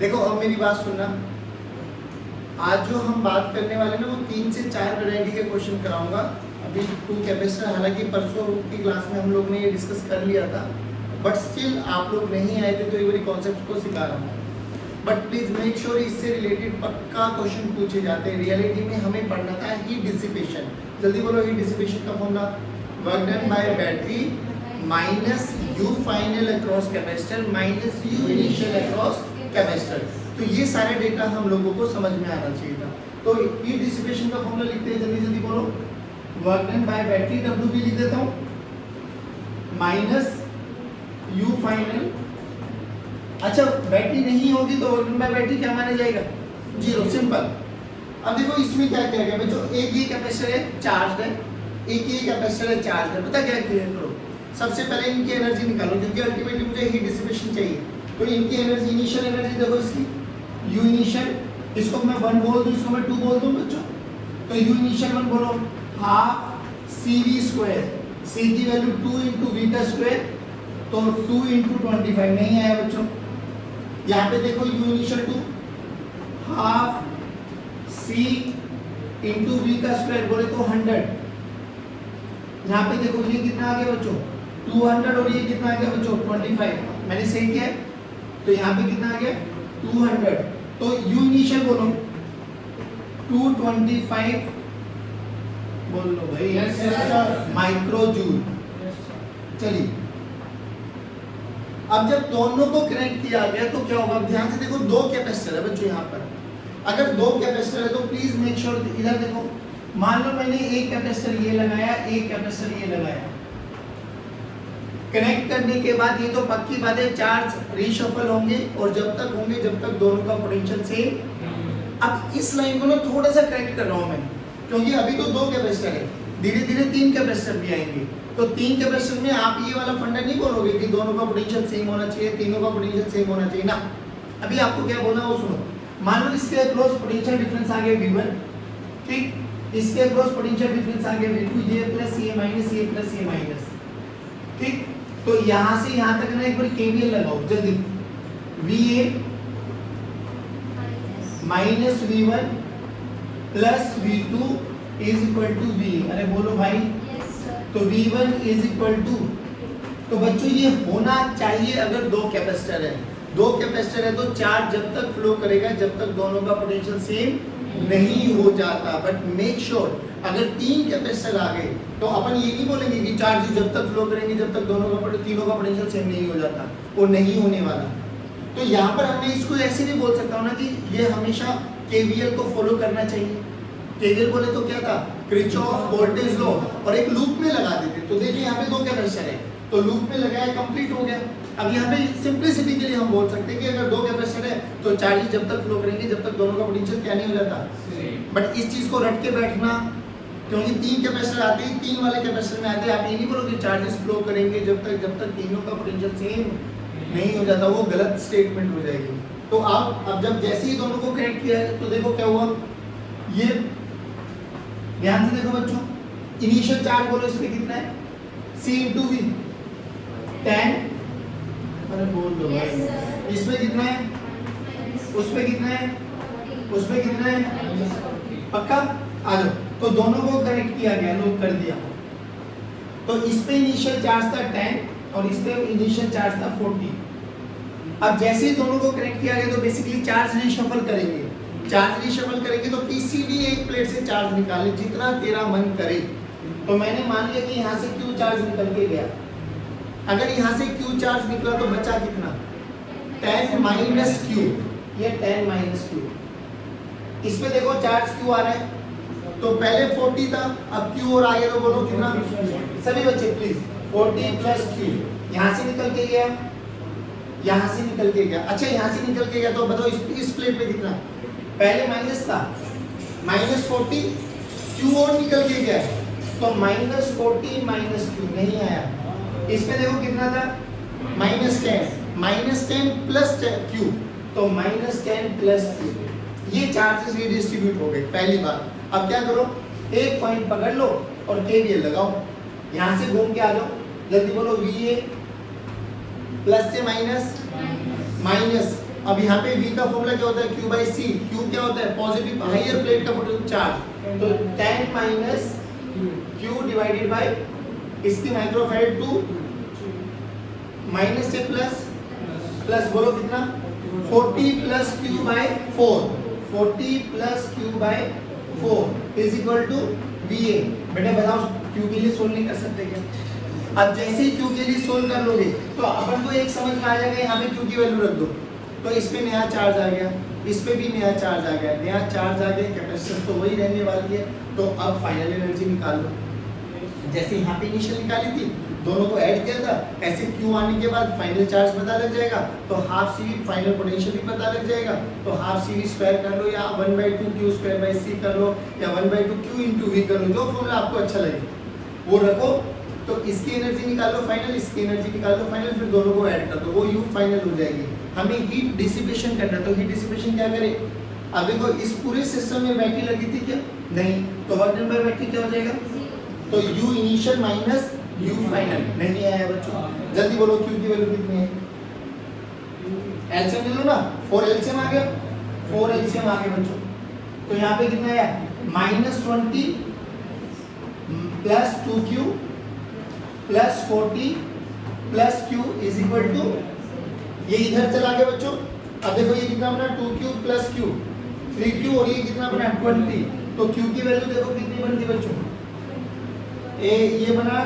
देखो अब मेरी बात सुनना, आज जो हम बात करने वाले ना वो 3 से 4 वैरायटी के क्वेश्चन कराऊंगा। अभी 2 कैपेसिटर, हालांकि परसों की क्लास में हम लोग ने ये डिस्कस कर लिया था, बट स्टिल आप लोग नहीं आए थे तो एक बार कॉन्सेप्ट को सिखा रहा हूँ। बट प्लीज मेक श्योर इससे रिलेटेड पक्का क्वेश्चन पूछे जाते हैं। रियलिटी में हमें पढ़ना था हीट डिसिपेशन। जल्दी बोलो, हीट डिसिपेशन का formula work done by battery minus you final across capacitor minus you initial across capacitor. तो ये सारे डेटा हम लोगों को समझ में आना चाहिए था। तो हीट डिसिपेशन का फॉर्मूला लिखते हैं, जल्दी जल्दी बोलो। Work done by battery, W भी लिख देता हूँ, माइनस यू फाइनल। अच्छा, बैटरी नहीं होगी तो वर्क डन बाय बैटरी क्या माना जाएगा? 0, सिंपल। अब देखो इसमें क्या क्या है बच्चों, एक ये कैपेसिटर है चार्ज है, एक ये कैपेसिटर है चार्ज है। पता क्या क्लियर करो, सबसे पहले इनकी एनर्जी निकालो, क्योंकि अल्टीमेटली मुझे हीट डिसिपेशन चाहिए। तो इनकी एनर्जी, इनिशियल एनर्जी देखो इसकी यू इनिशियल, इसको मैं 1 बोल दूं, इसको मैं 2 बोल दूं बच्चों। तो यू इनिशियल 1 बोलो, हाफ सी वी स्क्वायर, सी की वैल्यू 2 इंटू वी का स्क्वायर, तो 2 इंटू 25 नहीं आया बच्चों। यहाँ पे देखो U initial 2 half C into V का स्क्वायर बोले तो 100। यहाँ पे देखो ये कितना आ गया बच्चों 200, और ये कितना आ गया बच्चों 25। मैंने सही किया है, तो यहाँ पे कितना आ गया 200। तो यू इनिशियल बोलो 225 बोल लो भाई, माइक्रो जूल। चलिए, अब जब दोनों को कनेक्ट किया गया तो क्या होगा, ध्यान से देखो, 2 कैपेसिटर है बच्चों यहाँ पर। अगर 2 कैपेसिटर है तो प्लीज मेक श्योर, इधर देखो, मान लो मैंने एक कैपेसिटर ये लगाया, एक कैपेसिटर ये लगाया। कनेक्ट करने के बाद ये तो पक्की बात है चार्ज रीशफल होंगे, और जब तक होंगे जब तक दोनों का पोटेंशियल सेम। अब इस लाइन को ना थोड़ा सा करेक्ट कर रहा हूं मैं, क्योंकि अभी तो 2 कैपेसिटर है, धीरे धीरे 3 कैपेसिटर भी आएंगे। तो 3 कैपेसिटर में आप ये वाला फंडा नहीं बोलोगे कि दोनों का पोटेंशियल सेम होना चाहिए, तीनों का पोटेंशियल सेम होना चाहिए ना। अभी आपको क्या बोलना है वो सुनो। मान लो इसके अक्रॉस पोटेंशियल डिफरेंस आ गया V1, ठीक, इसके अक्रॉस पोटेंशियल डिफरेंस आ गया V2, ये प्लस ये माइनस, ये प्लस ये माइनस, ठीक। तो यहां से यहां तक ना एक बार केवीएल लगाओ जल्दी। VA minus V1 plus V2 is equal to V। अरे बोलो भाई, तो V1 इज इक्वल टू, तो बच्चों ये होना चाहिए अगर 2 कैपेसिटर है। 2 कैपेसिटर है तो चार्ज जब तक फ्लो करेगा जब तक दोनों का पोटेंशियल सेम नहीं हो जाता। बट मेक श्योर अगर 3 कैपेसिटर आ गए तो अपन ये नहीं बोलेंगे कि चार्ज जब तक फ्लो करेंगे जब तक तीनों का पोटेंशियल सेम नहीं हो जाता, वो नहीं होने वाला। तो यहाँ पर हमने इसको ऐसे भी बोल सकता हूँ ना कि ये हमेशा केवीएल को फॉलो करना चाहिए। केवीएल बोले तो क्या था, किरचॉफ वोल्टेज लॉ, और एक लूप में लगा देते। तो देखिए यहाँ पे 2 कैपेसिटर है तो लूप में लगाया, कंप्लीट हो गया। अब यहाँ पे सिंपलिसिटी के लिए हम बोल सकते हैं कि अगर 2 कैपेसिटर है तो चार्ज जब तक फ्लो करेंगे जब तक दोनों का पोटेंशियल क्या नहीं हो जाता। बट इस चीज को रट के बैठना, क्योंकि 3 कैपेसिटर आते हैं, 3 वाले कैपेसिटर में आते हैं, आप ये नहीं बोलोगे चार्जेस फ्लो करेंगे जब तक तीनों का पोटेंशियल सेम नहीं हो जाता, वो गलत स्टेटमेंट हो जाएगी। तो आप अब जब जैसे ही दोनों को कनेक्ट किया है तो देखो क्या हुआ, ये ध्यान से देखो बच्चों, इनिशियल चार्ज बोलो इसमें कितना है, C इंटू V 10। अरे बोल दो भाई, इसमें कितना है, उसमें कितना है, उसमें कितना है, पक्का आ जाओ। तो दोनों को कनेक्ट किया गया, लोड कर दिया। तो इस पे इनिशियल चार्ज था 10 और इस पे इनिशियल चार्ज था 40। अब जैसे ही दोनों को कनेक्ट किया गया तो बेसिकली चार्ज रीशफल करेंगे। चार्ज रीशफल करेंगे तो पीसीबी एक प्लेट से चार्ज निकाले जितना तेरा मन करे। तो मैंने मान लिया कि यहाँ से Q चार्ज निकल के गया। अगर यहाँ से Q चार्ज निकला तो बचा कितना, 10 माइनस Q, ये 10 माइनस Q। इस पे देखो चार्ज Q आ रहा है, तो पहले 40 था, अब Q और आगे तो बोलो कितना, सभी बच्चे प्लीज 40 प्लस Q। यहाँ से निकल के गया, यहाँ से निकल के गया। अच्छा यहाँ से निकल के गया तो बताओ इस प्लेट पे कितना, पहले माइनस था, माइनस 40, Q और निकल के गया तो माइनस 40 माइनस Q नहीं आया। इस पे देखो कितना था, माइनस 10 प्लस Q, तो माइनस 10 प्लस Q। ये चार्जेस रिडिस्ट्रीब्यूट हो गए, पहली बात। अब क्या करो, एक पॉइंट पकड़ लो और केवीएल लगाओ, यहाँ से घूम के आ जाओ, जल्दी बोलो VA प्लस से माइनस, माइनस, अब यहाँ पे v का फॉर्मूला क्या होता है, q बाई सी। q क्या होता है, पॉजिटिव हायर प्लेट का पोटेंशियल चार्ज, तो 10 माइनस q डिवाइडेड बाय इसकी माइक्रोफैराड 2 माइनस से प्लस, प्लस बोलो कितना, 40 plus q by 4, 40 plus q by 4 is equal to va। बेटा बताओ q के लिए सोल्व नहीं कर सकते क्या? अब जैसे ही q के लिए सोल्व कर लोगे तो अपन को एक समझ में आ जाएगा, यहाँ पे q की वैल्यू रख दो तो इस पे नया चार्ज आ गया, इस पे भी नया चार्ज आ गया, नया चार्ज आ गया, कैपेसिटेंस तो वही रहने वाली है। तो अब फाइनल एनर्जी निकाल लो, जैसे यहाँ पे इनिशियल निकाली थी दोनों को ऐड किया था, ऐसे q आने के बाद फाइनल चार्ज पता लग जाएगा, तो half C V final potential भी पता लग जाएगा। तो हाफ सी वी स्क्वायर कर लो या 1/2 q स्क्वायर बाई सी कर लो या 1/2 q इंटू वी कर लो, जो फॉर्मूला आपको अच्छा लगे वो रखो। तो इसकी एनर्जी निकाल लो फाइनल, इसकी एनर्जी निकाल लो फाइनल, फिर दोनों को ऐड कर दो, वो u फाइनल हो जाएगी। हमें हीट डिसिपेशन करना है, तो हीट डिसिपेशन क्या करें, अब देखो इस पूरे सिस्टम में बैटरी लगी थी क्या, नहीं, तो वर्क डन बाय बैटरी क्या हो जाएगा, तो u initial minus u final. नहीं आया बच्चों, जल्दी बोलो q की वैल्यू कितनी है, एलसीएम ले लो ना, 4 एलसीएम आ गया, 4 एलसीएम आ गया बच्चों। तो यहाँ पे कितना आया, -20 plus 2q plus 40 plus q is equal to, ये इधर चला गया बच्चों। अब देखो ये कितना बना, 2q प्लस q 3q, और ये कितना बना 20। तो q की वैल्यू देखो कितनी बनती बच्चों, ये बना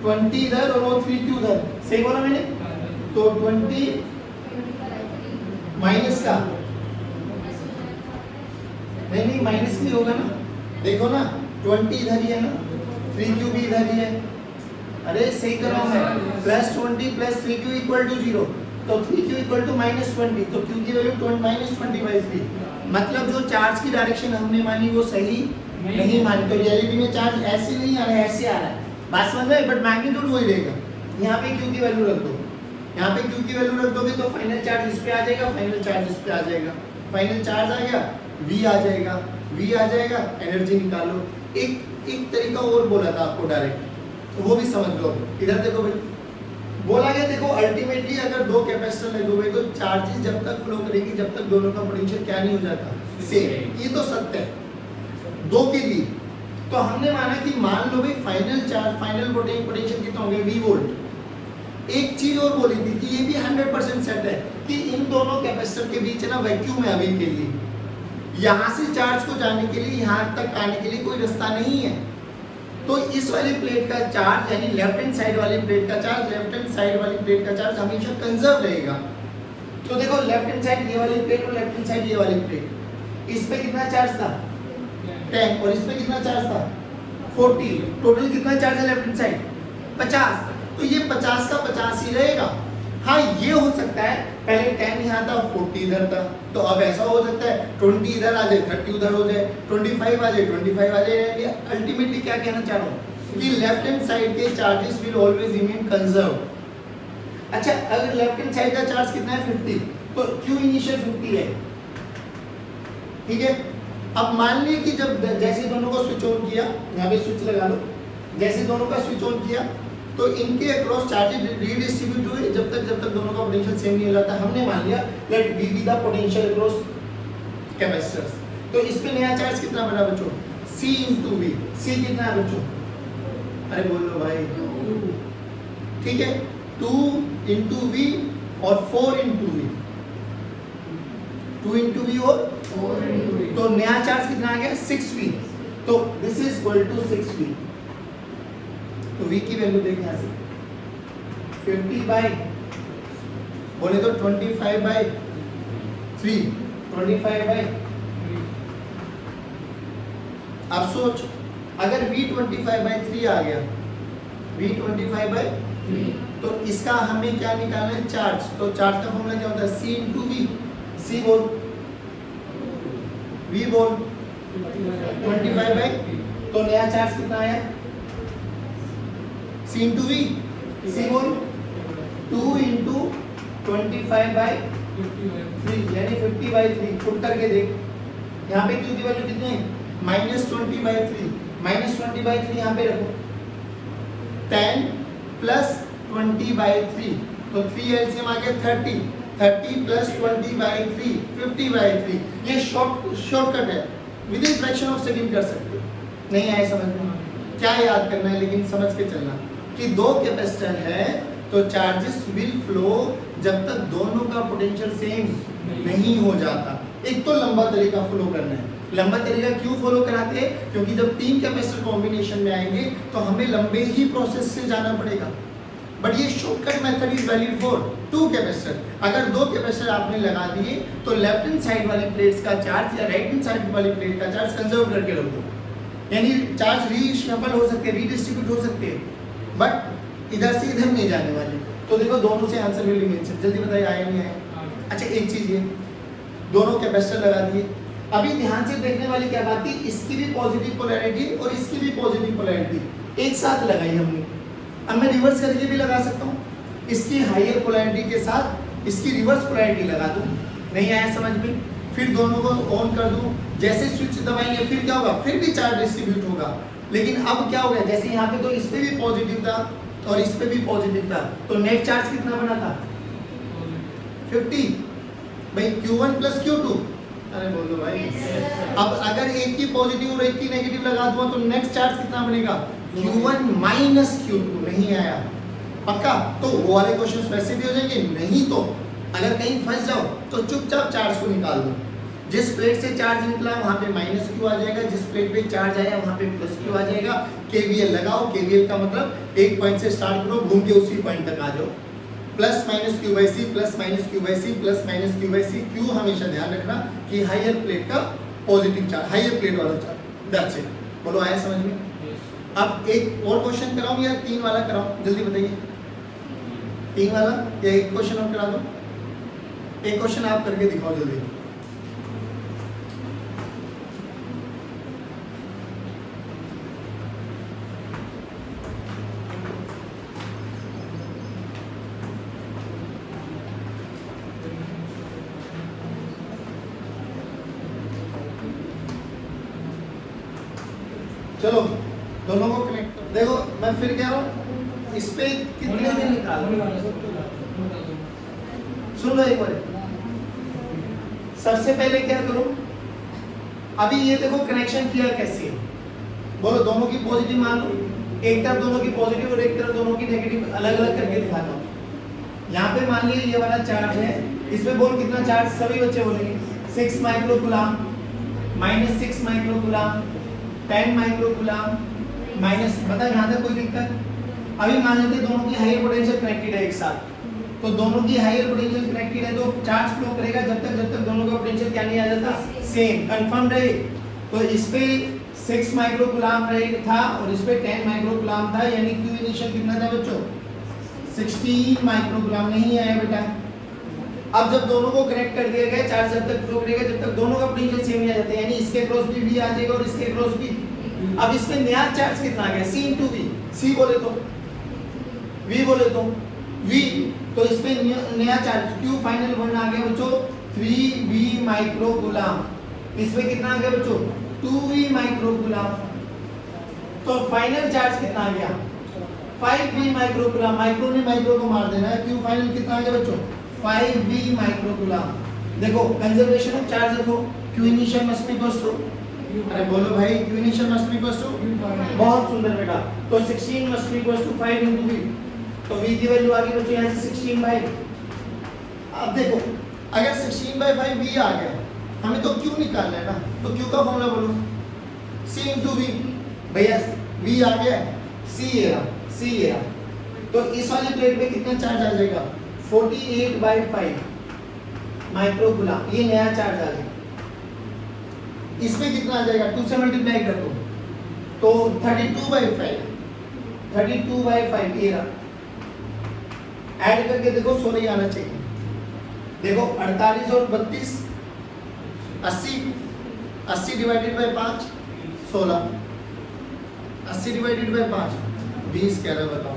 20 इधर और वो 3q उधर, सही बोला मैंने। तो 20 माइनस का, नहीं माइनस भी होगा ना, देखो ना 20 इधर ही है ना, 3q भी इधर ही है, अरे सही कर रहा हूं मैं, plus 20 plus 3q equal to 0, तो 3q इक्वल टू -20, तो q की वैल्यू -20/3। मतलब जो चार्ज की डायरेक्शन हमने मानी वो सही नहीं मानी, तो रियलिटी में चार्ज ऐसे नहीं आ रहा है, ऐसे आ रहा है, बात समझ में, बट मैग्नीट्यूड वही रहेगा। यहाँ पे q की वैल्यू रख दो, यहाँ पे q की वैल्यू रख दोगे तो फाइनल चार्ज इस पे आ जाएगा, फाइनल चार्ज इस पे आ जाएगा, फाइनल चार्ज आ गया, v आ जाएगा, v आ जाएगा, एनर्जी निकालो। एक तरीका और बोला था आपको डायरेक्ट, तो वो भी समझ लो। इधर देखो भाई, बोला गया देखो अल्टीमेटली अगर दो कैपेसिटर लगे हुए तो चार्जेस जब तक फ्लो करेंगी जब तक दोनों का पोटेंशियल क्या नहीं हो जाता, सेम। ये तो सत्य है दो के लिए। तो हमने माना कि मान लो भाई फाइनल चार्ज, फाइनल पोटेंशियल कितना होंगे, v वोल्ट। एक चीज और बोली थी कि ये भी 100% सेट है कि इन दोनों कैपेसिटर के बीच ना वैक्यूम है अभी के लिए, यहाँ से चार्ज को जाने के लिए, यहाँ तक आने के लिए कोई रास्ता नहीं है। तो इस वाली प्लेट का चार्ज यानी लेफ्ट हैंड साइड वाली प्लेट का चार्ज, लेफ्ट हैंड साइड वाली प्लेट का चार्ज हमेशा कंजर्व रहेगा। तो देखो लेफ्ट हैंड साइड ये वाली प्लेट और लेफ्ट हैंड साइड ये वाली प्लेट, इस पे कितना चार्ज था 10 और इस पे कितना चार्ज था 40, टोटल कितना चार्ज है लेफ्ट हैंड साइड 50। तो ये 50 का 50 ही रहेगा। हाँ ये हो सकता है पहले 10 यहाँ था 40 इधर था, तो अब ऐसा हो सकता है 20 इधर आ जाए 30 उधर हो जाए, 25 आ जाए 25 आ जाए। अल्टीमेटली क्या कहना चाह रहा हूँ कि लेफ्ट हैंड साइड के charges will always remain conserve. अच्छा अगर लेफ्ट हैंड साइड का चार्ज कितना है 50, तो Q इनिशियल 50 है, ठीक है। अब मान लीजिए कि जब जैसे दोनों को स्विच ऑन किया, यहाँ पे स्विच लगा लो, जैसे दोनों का स्विच ऑन किया तो इनके अक्रॉस चार्जेस रीडिस्ट्रीब्यूट हुए जब तक दोनों का पोटेंशियल सेम नहीं हो जाता। हमने मान लिया let V be the potential across capacitors. तो इस पे नया चार्ज कितना बना बच्चों C इंटू वी। C कितना है बच्चों, अरे बोल लो भाई, ठीक है 2 इंटू वी और 4 इंटू वी, 2 इंटू वी और 4 इंटू वी, तो नया चार्ज कितना आ गया 6V। तो this is equal to 6V। तो V की वैल्यू देख यहाँ से 50 बाई बोले तो 25 बाई 3, 25 बाई। अब सोच अगर V 25 बाई 3 आ गया, V 25 बाई 3, तो इसका हमें क्या निकालना है चार्ज। तो चार्ज का फॉर्मूला क्या होता है C इंटू वी। C बोल, V बोल 25 बाई, तो नया चार्ज कितना आया C इंटू वी। C बोल 2 इंटू 25 बाई 3 यानी 50 बाई 3। पुट करके देख यहाँ पे Q की वैल्यू कितनी है -20 बाई 3, -20 बाई 3 यहाँ पे रखो, 10 प्लस 20 बाई 3, तो 3 एलसीएम आ गया 30, 30 प्लस 20/3 50/3। ये शॉर्टकट है, with in fraction of second कर सकते हो। नहीं आए समझ में? क्या याद करना है लेकिन समझ के चलना कि दो कैपेसिटर है तो चार्जेस विल फ्लो जब तक दोनों का पोटेंशियल सेम नहीं हो जाता। एक तो लंबा तरीका फॉलो करना है। लंबा तरीका क्यों फॉलो कराते हैं? क्योंकि जब तीन कैपेसिटर कॉम्बिनेशन में आएंगे तो हमें लंबे ही प्रोसेस से जाना पड़ेगा। बट ये shortcut method is valid for two capacitor. अगर दो कैपेसिटर आपने लगा दिए तो लेफ्ट हैंड साइड वाली प्लेट्स का चार्ज या राइट हैंड साइड वाली प्लेट का चार्ज कंजर्व करके रख दो, यानी चार्ज रीशफल हो सकते हैं, रीडिस्ट्रीब्यूट हो सकते हैं, बट इधर से इधर नहीं जाने वाले। तो देखो दोनों से आंसर मिल गया। जल्दी बताइए आया नहीं आया? अच्छा एक चीज ये दोनों कैपेसिटर लगा दिए, अभी ध्यान से देखने वाली क्या बात थी, इसकी भी पॉजिटिव पोलैरिटी और इसकी भी पॉजिटिव पोलैरिटी एक साथ लगाई हमने। अब मैं रिवर्स करके भी लगा सकता हूँ, इसकी हायर पोलैरिटी के साथ इसकी रिवर्स पोलैरिटी लगा दूँ। नहीं आया समझ में? फिर दोनों को ऑन कर दूँ, जैसे स्विच दबाएंगे फिर क्या होगा, फिर भी चार्ज डिस्ट्रीब्यूट होगा। लेकिन अब क्या हो गया, जैसे यहाँ पे तो इस पे भी पॉजिटिव था और इस पे भी पॉजिटिव था, तो नेट चार्ज कितना बना था 50 भाई Q1 प्लस Q2। अरे बोलो भाई अब अगर एक की पॉजिटिव और एक की नेगेटिव लगा दूँ तो नेट चार्ज कितना बनेगा Q1 माइनस Q2। नहीं आया पक्का? तो वो वाले क्वेश्चन वैसे भी हो जाएंगे। नहीं तो अगर कहीं फंस जाओ तो चुपचाप चार्ज को निकाल दो। जिस प्लेट से चार्ज निकला वहाँ पे माइनस क्यू आ जाएगा, जिस प्लेट पे चार्ज आया वहाँ पे प्लस क्यू आ जाएगा। केवीएल लगाओ, केवीएल का मतलब एक पॉइंट से स्टार्ट करो, घूम के उसी पॉइंट तक आ जाओ। Plus minus Q by C, plus minus Q by C, plus minus Q by C. Q हमेशा ध्यान रखना कि हायर प्लेट का पॉजिटिव चार्ज, हायर प्लेट वाला चार्ज। That's it. बोलो आया समझ में? अब एक और क्वेश्चन कराऊं या तीन वाला कराऊं? जल्दी बताइए, तीन वाला या एक क्वेश्चन और करा दो? एक क्वेश्चन आप करके दिखाओ जल्दी। चलो दोनों को कनेक्ट देखो, मैं फिर कह रहा हूँ इस पे कितने दिन निकाल, सुन लो एक बार। सबसे पहले क्या करो, अभी ये देखो कनेक्शन किया कैसे है। बोलो दोनों की पॉजिटिव मान लो, एक तरफ दोनों की पॉजिटिव और एक तरफ दोनों की नेगेटिव अलग अलग करके दिखाता हूँ। यहाँ पे मान लीजिए ये वाला चार्ज है, इसमें बोल कितना चार्ज, सभी बच्चे बोलेंगे 6 माइक्रोकूलम, -6 माइक्रोकूलम, 10 माइक्रोकूलम, माइनस, मतलब यहाँ तक कोई दिक्कत? अभी मान लेते हैं दोनों की हायर पोटेंशियल कनेक्टेड है एक साथ, तो दोनों की हायर पोटेंशियल कनेक्टेड है तो चार्ज फ्लो करेगा जब तक दोनों का पोटेंशियल क्या नहीं आ जाता, सेम। कंफर्म रहे? तो इस पे 6 माइक्रोकूलम था और इस पे 10 माइक्रोकूलम था, यानी क्यू इनिशियल कितना था बच्चों 16 माइक्रोकूलम। नहीं आया बेटा। अब जब दोनों को कनेक्ट कर दिया गया, चार्ज जब तक फ्लो करेगा जब तक दोनों का पोटेंशियल सेम ही आ जाता है, यानी इसके क्रॉस भी V आ जाएगा और इसके क्रॉस भी। अब इसमें नया चार्ज कितना आ गया, C × V। C बोले तो V, बोले तो V, तो इस पे नया चार्ज Q फाइनल 1 आ गया बच्चों 3V माइक्रोकूलम। इस पे कितना आ गया बच्चों 2V माइक्रोकूलम। तो फाइनल चार्ज कितना आ गया 5V माइक्रोकूलम। माइक्रो ने माइक्रो को मार देना है। Q फाइनल कितना आ गया बच्चों 5V माइक्रोकूलम। देखो कंजर्वेशन ऑफ चार्ज देखो, Q initial must be equal to, अरे बोलो भाई Q initial must be equal to, बहुत सुंदर बेटा। तो 16 must be equal to 5 × V, तो V की वैल्यू आ गई बच्चों यहाँ से 16/। अब देखो अगर 16/5 V आ गया, हमें तो Q निकालना है ना, तो Q का फॉर्मूला बोलो C × V। भैया V आ गया, C ये रहा, तो इस वाली प्लेट पे कितना चार्ज आ जाएगा 48/5 माइक्रोकूलम। ये नया चार्ज आ गया। इसमें कितना आ जाएगा 2 से मल्टीप्लाई कर दो तो 32/5 ये रहा। ऐड करके देखो 16 आना चाहिए। देखो 48 और 32 80 डिवाइडेड बाय 5 16, 80 डिवाइडेड बाय 5 20 कह रहा बताओ,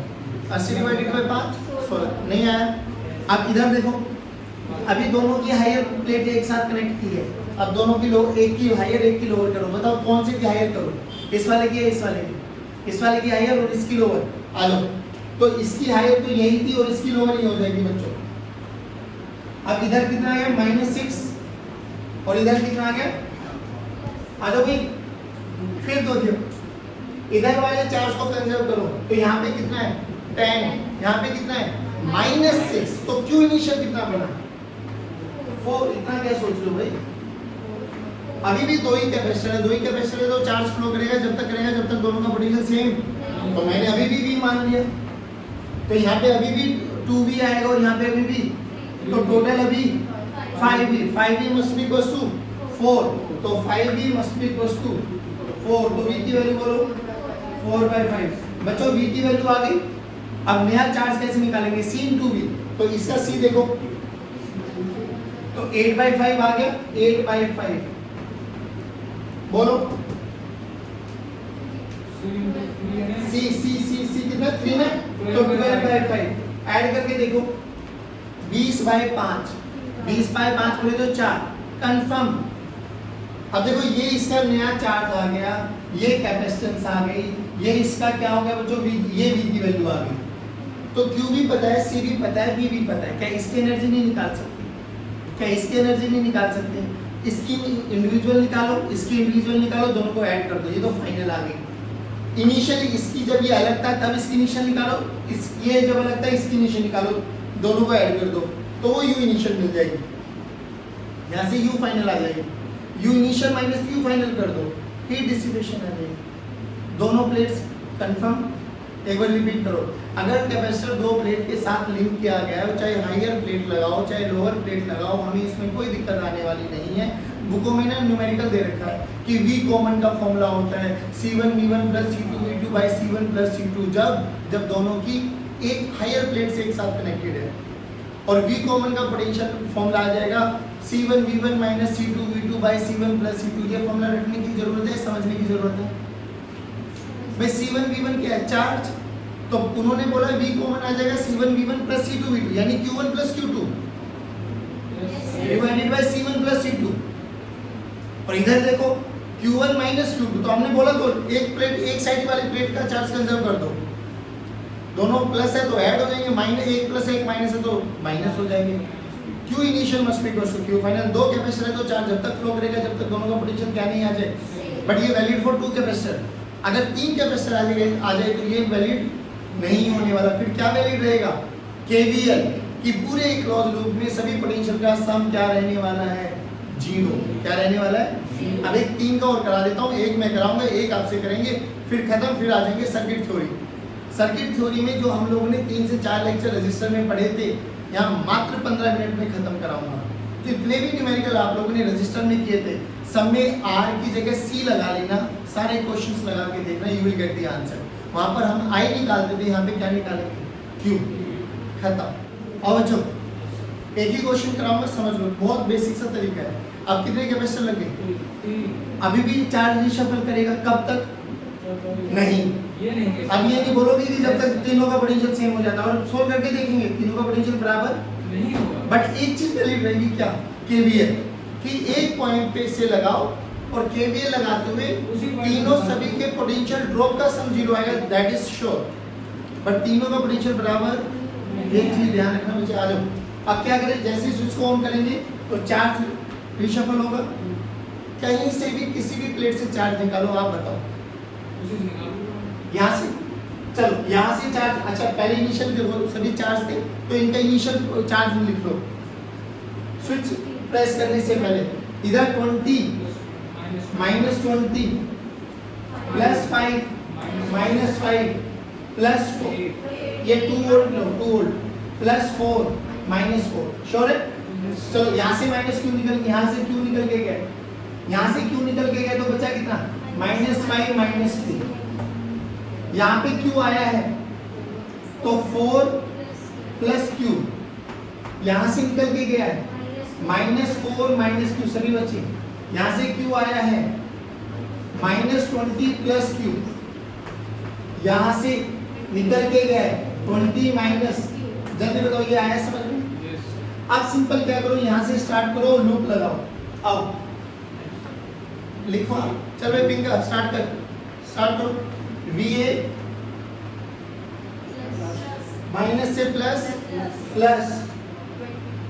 80 डिवाइडेड बाय 5 16। नहीं आया। अब इधर देखो, अभी दोनों की हायर प्लेट एक साथ कनेक्ट की है। अब दोनों की लो, एक की हायर एक की लोअर करो। बताओ कौन सी की हायर करो, इस वाले की या इस वाले की? इस वाले की हायर और इसकी लोअर। आ लो, तो इसकी हायर तो यही थी और इसकी लोअर ही हो जाएगी बच्चों। अब इधर कितना आ गया -6 और इधर कितना आ गया, आ जाओ भाई। फिर दो दियो, इधर वाले चार्ज को कंजर्व करो तो यहाँ पे कितना है 10, यहाँ पे कितना है -6, तो क्यू इनिशियल कितना बना 4। इतना क्या सोच लो भाई, अभी भी दो ही कैपेसिटर है, दो ही कैपेसिटर है तो चार्ज फ्लो करेगा जब तक दोनों का पोटेंशियल सेम। तो मैंने अभी भी V मान लिया, तो यहाँ पे अभी भी 2V आएगा और यहाँ पे अभी भी, तो टोटल अभी 5V must be equals to 4, तो 5V must be equals to 4। तो V की वैल्यू बोलो 4/5। बच्चों V की वैल्यू आ गई। अब नया चार्ज कैसे निकालेंगे, C × V, तो इसका C देखो तो 8/5 आ गया, 8/5 बोलो। C कितना 3 ना, तो 12/5 ऐड करके देखो 20/5, 20/5 बोले तो 4 कंफर्म। अब देखो ये इसका नया चार्ज आ गया, ये कैपेसिटेंस आ गई, ये इसका क्या हो गया बच्चों ये V की वैल्यू आ गई। तो Q भी पता है, C भी पता है, V भी पता है। क्या इसकी एनर्जी नहीं निकाल सकते, क्या इसकी एनर्जी नहीं निकाल सकते, इसकी इंडिविजुअल निकालो, इसकी इंडिविजुअल निकालो, दोनों को ऐड कर दो, ये तो फाइनल आ गई। इनिशियली इसकी जब ये अलग था तब इसकी इनिशियल निकालो, इस ये जब अलग था इसकी इनिशियल निकालो, दोनों को ऐड कर दो तो वो U इनिशियल मिल जाएगी। यहाँ से U फाइनल आ जाएगी, U initial minus U final कर दो, हीट डिसिपेशन आ जाएगी। दोनों प्लेट्स कंफर्म। एक बार रिपीट करो, अगर कैपेसिटर दो प्लेट के साथ लिंक किया गया है, चाहे हायर प्लेट लगाओ चाहे लोअर प्लेट लगाओ, हमें इसमें कोई दिक्कत आने वाली नहीं है। बुकों में ना न्यूमेरिकल दे रखा है कि V कॉमन का फॉर्मूला होता है C1V1 + C2V2 C1 + C2, जब दोनों की एक हायर प्लेट से एक साथ कनेक्टेड है। और V कॉमन का पोटेंशियल फॉर्मूला आ जाएगा C1V1 - C2V2 C1 + C2। ये फॉर्मूला रखने की जरूरत है, समझने की जरूरत है भाई। C1V1 क्या है, चार्ज, तो उन्होंने बोला V कॉमन आ जाएगा C1V1 + C2V2 यानी Q1 + Q2 divided by C1 + C2। और इधर देखो Q1 - Q2, तो हमने बोला तो एक प्लेट, एक साइड वाली प्लेट का चार्ज कंजर्व कर दो, दोनों प्लस है तो ऐड हो जाएंगे, -1 + 1 माइनस है तो माइनस हो जाएंगे। Q initial must be equal to Q final. दो कैपेसिटर है तो चार्ज जब तक फ्लो करेगा जब तक दोनों का पोटेंशियल क्या नहीं आ जाए, बट ये वैलिड फॉर 2 कैपेसिटर। अगर 3 कैपेसिटर आ जाए तो ये वैलिड नहीं होने वाला। फिर क्या वैलिड रहेगा, KVL कि पूरे क्लोज लूप में सभी पोटेंशियल का सम क्या रहने वाला है, 0। क्या रहने वाला है। अब एक 3 का और करा देता हूँ, एक मैं कराऊंगा, एक आपसे करेंगे, फिर खत्म। फिर आ जाएंगे सर्किट थ्योरी। सर्किट थ्योरी में जो हम लोगों ने 3 से 4 लेक्चर रजिस्टर में पढ़े थे, यहाँ मात्र 15 मिनट में खत्म कराऊंगा। जितने भी न्यूमेरिकल आप लोगों ने रजिस्टर में किए थे, सब में R की जगह C लगा लेना, सारे क्वेश्चंस लगा के देखना, you will get the answer. वहां पर हम I निकालते थे, यहाँ पे क्या निकालेंगे, Q। खत्म। और बच्चों एक ही क्वेश्चन कराऊंगा, समझ लो, बहुत बेसिक सा तरीका है। अब कितने कैपेसिटर लगे, अभी भी चार्ज रिशफल करेगा, कब तक नहीं, अब ये नहीं बोलोगे कि जब तक तीनों का पोटेंशियल सेम हो जाता है। और सोल्व करके देखेंगे तीनों का पोटेंशियल बराबर नहीं होगा, बट एक चीज वैलिड रहेगी, क्या, KVL, कि एक पॉइंट पे से लगाओ और KVL लगाते हुए तीनों सभी के पोटेंशियल ड्रॉप का सम 0 आएगा, दैट इज श्योर। बट तीनों का पोटेंशियल बराबर, एक चीज ध्यान रखना मुझे। आ जाओ, अब क्या करें, जैसे ही स्विच को ऑन करेंगे तो चार्ज रिशफल होगा। कहीं से भी किसी भी प्लेट से चार्ज निकालो, आप बताओ, यहाँ से, चलो यहाँ से चार्ज, अच्छा पहले इनिशियल देखो सभी चार्ज थे तो इनका इनिशियल चार्ज लिख लो। स्विच प्रेस करने से पहले इधर 20 -20 +5 -5 +4, ये 2 वोल्ट लो, 2 वोल्ट +4 -4, श्योर है। चलो यहाँ से माइनस क्यू निकल के, यहाँ से क्यू निकल के गए, यहाँ से क्यू निकल के गए तो बचा कितना, -5 -3। यहाँ पे Q आया है तो 4 + Q, यहाँ से निकल के गया है -4 - Q, सभी बचे। यहाँ से Q आया है -20 + Q, यहाँ से निकल के गया है 20 माइनस, जल्दी बताओ ये आया समझ में। अब सिंपल क्या करो, यहाँ से स्टार्ट करो, लूप लगाओ। अब लिखो, चल भाई पिंका स्टार्ट करो। VA माइनस से plus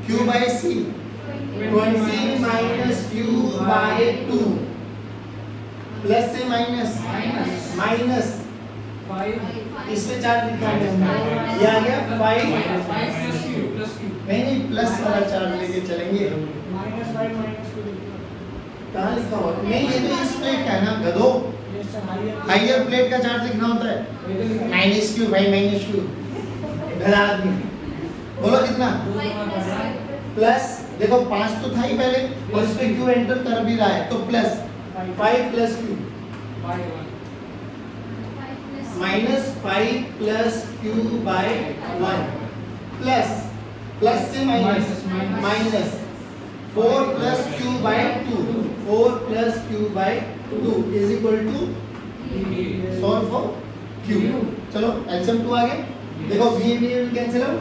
Q by C 20 minus Q by 2 plus से माइनस माइनस इसमें चार्ज लिखा है ये आ गया 5 नहीं प्लस वाला चार्ज लेके चलेंगे कहाँ लिखा हुआ नहीं ये तो इस प्लेट का है ना गधो हायर प्लेट का चार्ज लिखना होता है माइनस क्यू भाई माइनस क्यू गधा आदमी बोलो कितना प्लस देखो 5 तो था ही पहले और इस पे क्यू एंटर कर भी रहा है तो plus 5 plus q minus 5 plus q by 1 plus plus से minus minus 4 plus q by 2 4 plus q by 2 is equal to solve for q चलो एलसीएम 2 आ गया देखो v v cancel out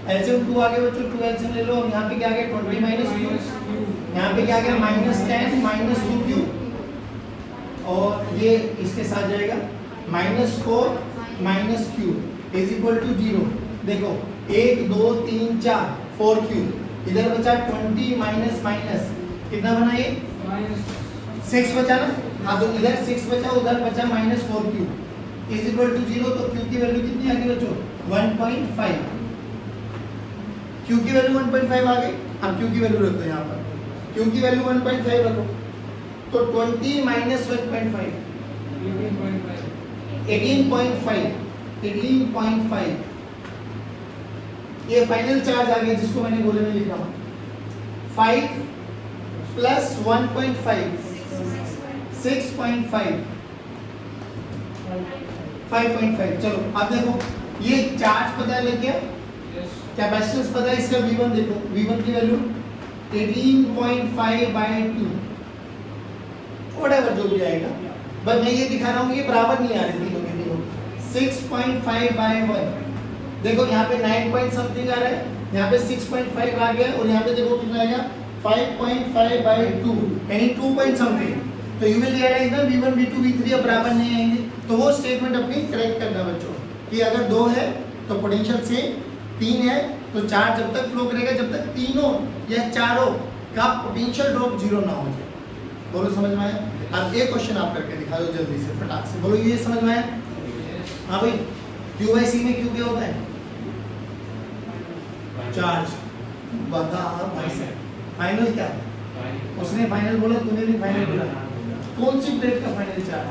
LCM 2 आ गया बच्चों 2 एलसीएम ले लो यहां पे क्या आ गया 20 माइनस क्यू यहां पे क्या आ गया -10 माइनस 2q और ये इसके साथ जाएगा -4 minus q is equal to 0 देखो 1 2 3 4 4q इधर बचा 20 माइनस माइनस कितना बना ये -6 बचा ना हाँ तो इधर 6 बचा उधर बचा -4q इज इक्वल टू 0 तो q की वैल्यू कितनी आ गई बच्चों 1.5 q की वैल्यू 1.5 आ गई हम q की वैल्यू रख दो यहाँ पर q की वैल्यू 1.5 रखो तो 20 माइनस 1.5 18.5 ये फाइनल चार्ज आ गया जिसको मैंने गोले में लिखा 5 प्लस 1.5 6.5 5.5 चलो अब देखो ये चार्ज पता है लेके कैपेसिटेंस पता है इसका V1 देखो V1 की वैल्यू 18.5 बाय 2 व्हाटएवर जो भी आएगा बस मैं ये दिखा रहा हूँ ये बराबर नहीं आ रही थी 6.5 बाय 1 देखो यहाँ पे 9 पॉइंट समथिंग आ रहा है यहाँ पे 6.5 आ गया और यहाँ पे देखो कितना आएगा 5.5 बाय 2 यानी 2 पॉइंट समथिंग तो यू विल रियलाइज ना V1 V2 V3 अब बराबर नहीं आएंगे तो वो स्टेटमेंट अपनी करेक्ट करना बच्चों कि अगर 2 है तो पोटेंशियल से 3 है तो चार्ज जब तक फ्लो करेगा जब तक तीनों या चारों का पोटेंशियल ड्रॉप 0 ना हो जाए बोलो समझ में आया अब एक क्वेश्चन आप करके दिखा दो जल्दी से फटाक से बोलो ये समझ में आया हाँ भाई Q by C में Q क्या होता है चार्ज बता भाई फाइनल क्या उसने फाइनल बोला तूने भी फाइनल बोला कौन सी प्लेट का फाइनल चार्ज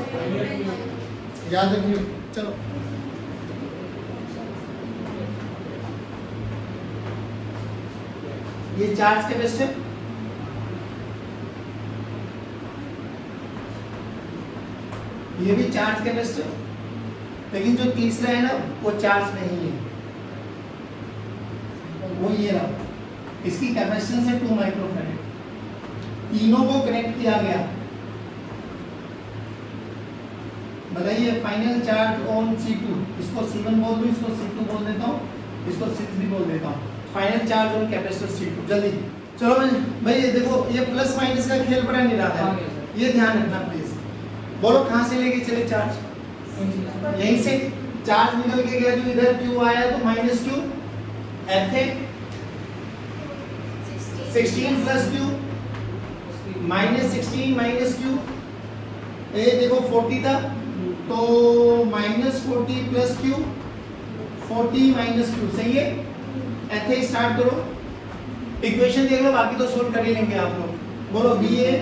याद रखिए चलो ये चार्ज कैपेसिटर ये भी चार्ज कैपेसिटर लेकिन जो तीसरा है ना वो चार्ज नहीं है वो ये रहा इसकी कैपेसिटेंस है 2 माइक्रोफैराड तीनों को कनेक्ट किया गया बताइए फाइनल चार्ज ऑन C2 इसको C1 बोल दूं इसको C2 बोल देता हूँ इसको C3 बोल देता हूँ final charge on capacitor C2 जल्दी चलो भाई ये देखो ये प्लस माइनस का खेल बड़ा निराला है ये ध्यान रखना प्लीज बोलो कहाँ से लेके चले चार्ज यहीं से चार्ज निकल के गया जो इधर Q आया तो माइनस Q ऐसे 16 plus Q minus 16 minus Q ये देखो 40 था तो minus 40 plus Q 40 minus Q सही है ऐसे ही स्टार्ट करो इक्वेशन देख लो बाकी तो सोल्व कर ही लेंगे आप लोग बोलो VA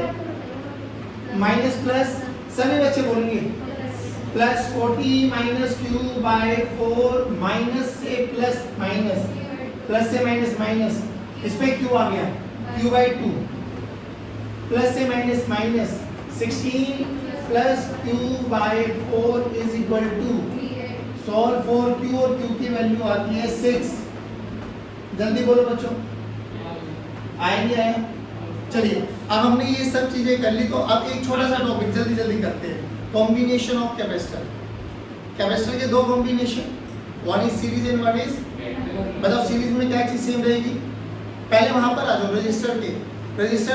माइनस प्लस सभी बच्चे बोलेंगे plus 40 minus Q by 4 minus से प्लस से माइनस इस पे Q आ गया Q बाय 2 प्लस से minus 16 plus Q by 4 is equal to solve for Q और Q की वैल्यू आती है 6 जल्दी बोलो बच्चों आएंगे आया चलिए अब हमने ये सब चीजें कर ली तो अब एक छोटा सा टॉपिक जल्दी करते हैं कॉम्बिनेशन ऑफ कैपेसिटर के दो combination one is series and one is बताओ सीरीज में क्या चीज सेम रहेगी पहले वहां पर आ जाओ रजिस्टर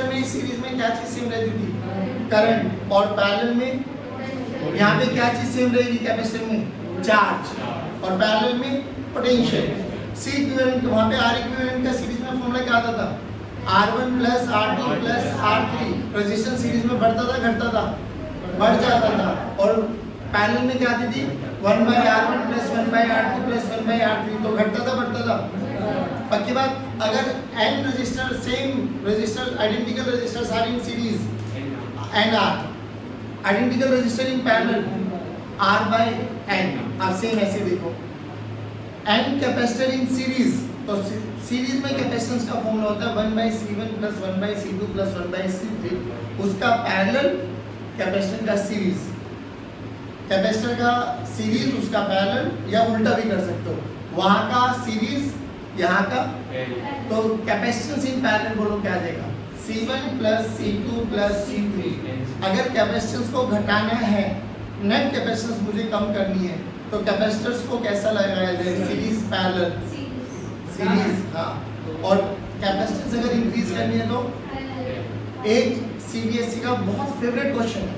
में सीरीज में क्या चीज सेम रहती थी करंट और पैरेलल में यहाँ पे क्या चीज सेम रहेगी कैपेसिटर में चार्ज और पैरेलल में पोटेंशियल सी इक्विवेलेंट, वहाँ पे आर इक्विवेलेंट का सीरीज में फॉर्मूला क्या आता था? R1 plus R2 plus R3। Resistance series में बढ़ता था घटता था? बढ़ जाता था। और पैरेलल में क्या आती थी? 1/R1 plus 1/R2 plus 1/R3। तो घटता था बढ़ता था? पक्की बात। अगर n register, same register, identical registers are in series and R, identical register in parallel R by n। आप सेम ऐसे देखो, n कैपेसिटर इन सीरीज, तो सीरीज में कैपेसिटेंस का फॉर्मूला होता है 1/C1 plus 1/C2 plus 1/C3। उसका parallel, capacitor का सीरीज, कैपेसिटर का सीरीज उसका पैरेलल, या उल्टा भी कर सकते हो, वहां का सीरीज यहाँ का। तो कैपेसिटेंस इन पैरेलल बोलो क्या आ जाएगा? C1 plus C2 plus C3। अगर कैपेसिटेंस को घटाना है, नेट कैपेसिटेंस मुझे कम करनी है, तो कैपेसिटर्स को कैसा लगाया जाए? Series parallel, series. हाँ, और कैपेसिटेंस अगर इंक्रीज करनी है तो एक सीबीएसई का बहुत फेवरेट क्वेश्चन है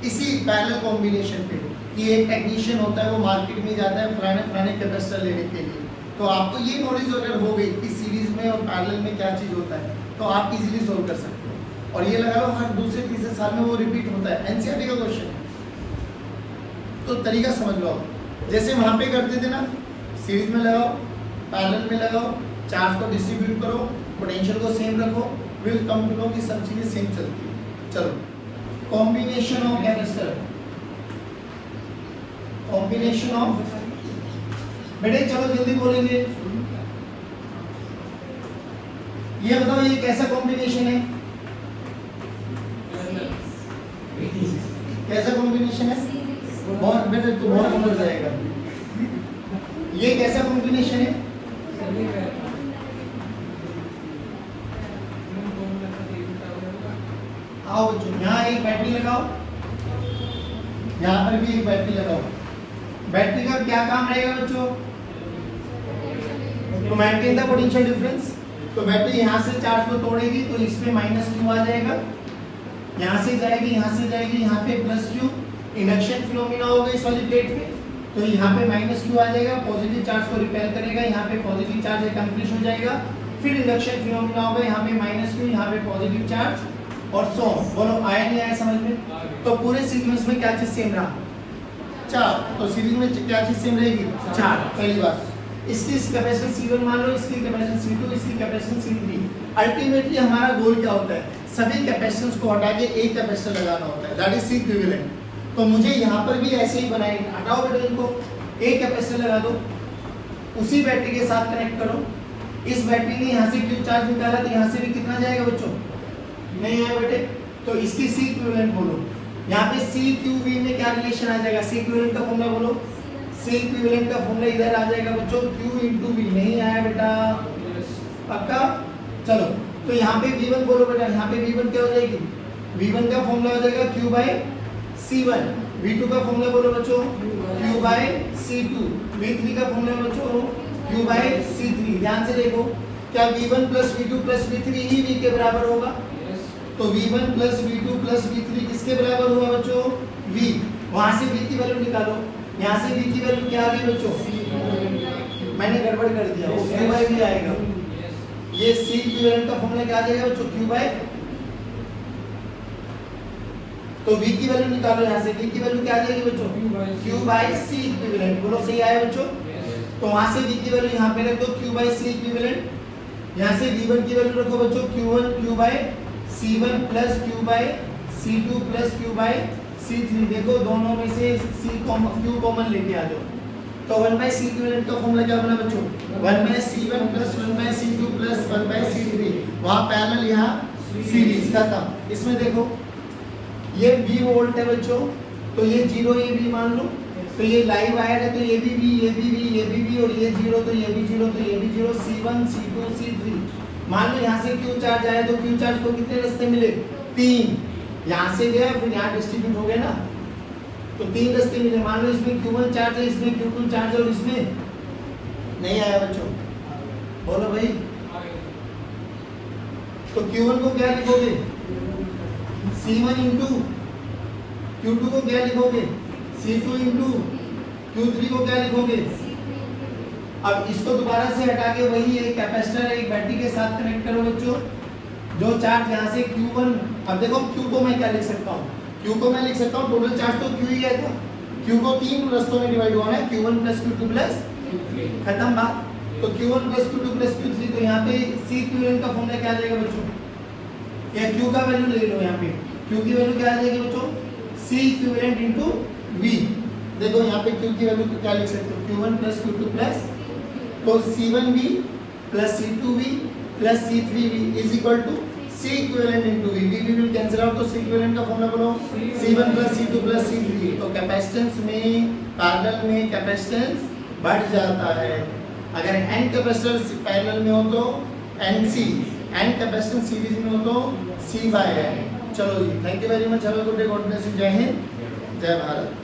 इसी पैरेलल कॉम्बिनेशन पे, कि एक टेक्नीशियन होता है वो मार्केट में जाता है फलाने कैपेसिटर लेने के लिए। तो आपको ये नॉलेज अगर हो गई कि सीरीज में और पैरेलल में क्या चीज़ होता है, तो आप इजीली सोल्व कर सकते हो। और ये लगा लो हर दूसरे तीसरे साल में वो रिपीट होता है, एनसीईआरटी का क्वेश्चन है। तो तरीका समझ लो, जैसे वहाँ पे करते थे ना, सीरीज में लगाओ, पैरेलल में लगाओ, चार्ज को डिस्ट्रीब्यूट करो, पोटेंशियल को सेम रखो, विल कम टू नो कि सब चीजें सेम चलती है। चलो, combination of capacitor, combination of, बेटे चलो जल्दी बोलेंगे, ये बताओ ये कैसा कॉम्बिनेशन है? कैसा कॉम्बिनेशन है? बहुत बेटे तो बहुत समझ जाएगा। ये कैसा कॉम्बिनेशन है? आओ बच्चों, यहाँ एक बैटरी लगाओ, यहाँ पर भी एक बैटरी लगाओ। बैटरी का क्या काम रहेगा बच्चों? To maintain the potential difference. तो बैटरी यहाँ से चार्ज को तोड़ेगी तो इसमें -q आ जाएगा, यहाँ से जाएगी, यहाँ से जाएगी, यहाँ पे +q। इंडक्शन फिनोमेना होगा इस वाली प्लेट पे, तो यहाँ पे -q आ जाएगा, पॉजिटिव चार्ज को रिपेल करेगा, यहाँ पे पॉजिटिव चार्ज एकम्प्लिश हो जाएगा। फिर इंडक्शन फिनोमेना होगा, यहाँ पे -q, यहाँ पे पॉजिटिव चार्ज और सो। बोलो आया नहीं आया समझ में? तो पूरे सीक्वेंस में क्या चीज सेम रहा? 4। तो सीरीज में क्या चीज सेम रहेगी? 4। पहली बात, इसकी कैपेसिटेंस C1 मान लो, इसकी कैपेसिटेंस C2, इसकी कैपेसिटेंस C3। अल्टीमेटली हमारा गोल क्या होता है? सभी कैपेसिटेंस को हटा के एक कैपेसिटर लगाना होता है, दैट इज C इक्विवेलेंट। तो मुझे यहाँ पर भी ऐसे ही बनाएंगे, हटाओ बेटे इनको, एक कैपेसिटर लगा दो, उसी बैटरी के साथ कनेक्ट करो। इस बैटरी ने यहाँ से Q चार्ज निकाला तो यहाँ से भी कितना जाएगा बच्चों? नहीं आया बेटे, तो इसकी C इक्विवेलेंट बोलो। यहाँ पे CQV में क्या रिलेशन आ जाएगा? C इक्विवेलेंट का फॉर्मूला बोलो। C इक्विवेलेंट का फॉर्मूला इधर आ जाएगा बच्चों, Q × V। नहीं आया बेटा? पक्का? चलो, तो यहाँ पे V1 बोलो बेटा, यहाँ पे V1 क्या हो जाएगी? V1 का फॉर्मूला हो जाएगा Q/C1। V2 का फॉर्मूला बोलो बच्चों, Q/C2। V3 का फॉर्मूला बच्चों Q/C3। ध्यान से देखो, क्या V1 + V2 + V3 ही V के बराबर होगा? तो V1 + V2 + V3 किसके बराबर हुआ बच्चों? V। वहां से V की वैल्यू निकालो, यहाँ से V की वैल्यू क्या आ गई बच्चों? मैंने गड़बड़ कर दिया, वो Q/V आएगा। ये C इक्विवेलेंट का फॉर्मूला क्या आ जाएगा बच्चों? Q/, तो V की वैल्यू निकालो, यहाँ से V की वैल्यू क्या आ जाएगी बच्चों? Q/C equivalent. बोलो सही आया बच्चों? तो वहां से V की वैल्यू यहाँ पे रख दो, Q/C इक्विवेलेंट। यहाँ से V1 की वैल्यू रखो बच्चों, Q1 Q/C1 + Q/C2 + Q/C3। देखो दोनों में से Q कॉमन लेके आ जाओ। तो 1/C इक्विवेलेंट का फॉर्मूला क्या बना बच्चों? 1/C1 + 1/C2 + 1/C3। वहां पैरेलल, यहाँ सीरीज का था। इसमें देखो ये V वोल्ट है बच्चों, तो ये 0 ये V मान लो, तो ये लाइव वायर है, तो ये भी V, ये भी V, ये भी V, और ये 0, तो ये भी 0, तो ये भी 0। C1 C2 C3। मान लो यहाँ से Q चार्ज आया, तो Q चार्ज को कितने रास्ते मिले? 3। यहाँ से गया, फिर यहाँ डिस्ट्रीब्यूट हो गया ना, तो 3 रास्ते मिले। मान लो इसमें Q1 चार्ज है, इसमें Q2 चार्ज है, और इसमें नहीं आया बच्चों। बोलो भाई, तो Q1 को क्या लिखोगे? C1 × Q2 को क्या लिखोगे? C2 × Q3 को क्या लिखोगे? अब इसको दोबारा से हटा के वही एक कैपेसिटर एक बैटरी के साथ कनेक्ट करो बच्चों। जो चार्ज यहाँ से Q1, अब देखो Q को मैं क्या लिख सकता हूँ, Q को मैं लिख सकता हूँ टोटल चार्ज तो Q ही है था, Q को 3 रस्तों में डिवाइड होना है, Q1 प्लस Q2 प्लस खत्म बात। तो Q1 plus Q2 plus Q3, तो यहाँ पे C इक्विवेलेंट का फॉर्मूला क्या आ जाएगा बच्चों, या Q का वैल्यू ले लो, यहाँ पे Q की वैल्यू क्या आ जाएगी बच्चों, C इक्विवेलेंट इनटू V। देखो यहाँ पे Q की वैल्यू क्या लिख सकते हो, Q1 प्लस Q2 प्लस, तो C1V plus C2V plus C3V is equal to C equivalent into V। V will cancel out, तो C इक्विवेलेंट का फॉर्मूला बोलो C1 plus C2 plus C3। तो कैपेसिटेंस में पैरेलल में कैपेसिटेंस बढ़ जाता है। अगर n कैपेसिटर पैरेलल में हो तो NC, n कैपेसिटेंस सीरीज में हो तो C/n। चलो जी, thank you very much, have a good day, God bless you, जय हिंद, जय भारत।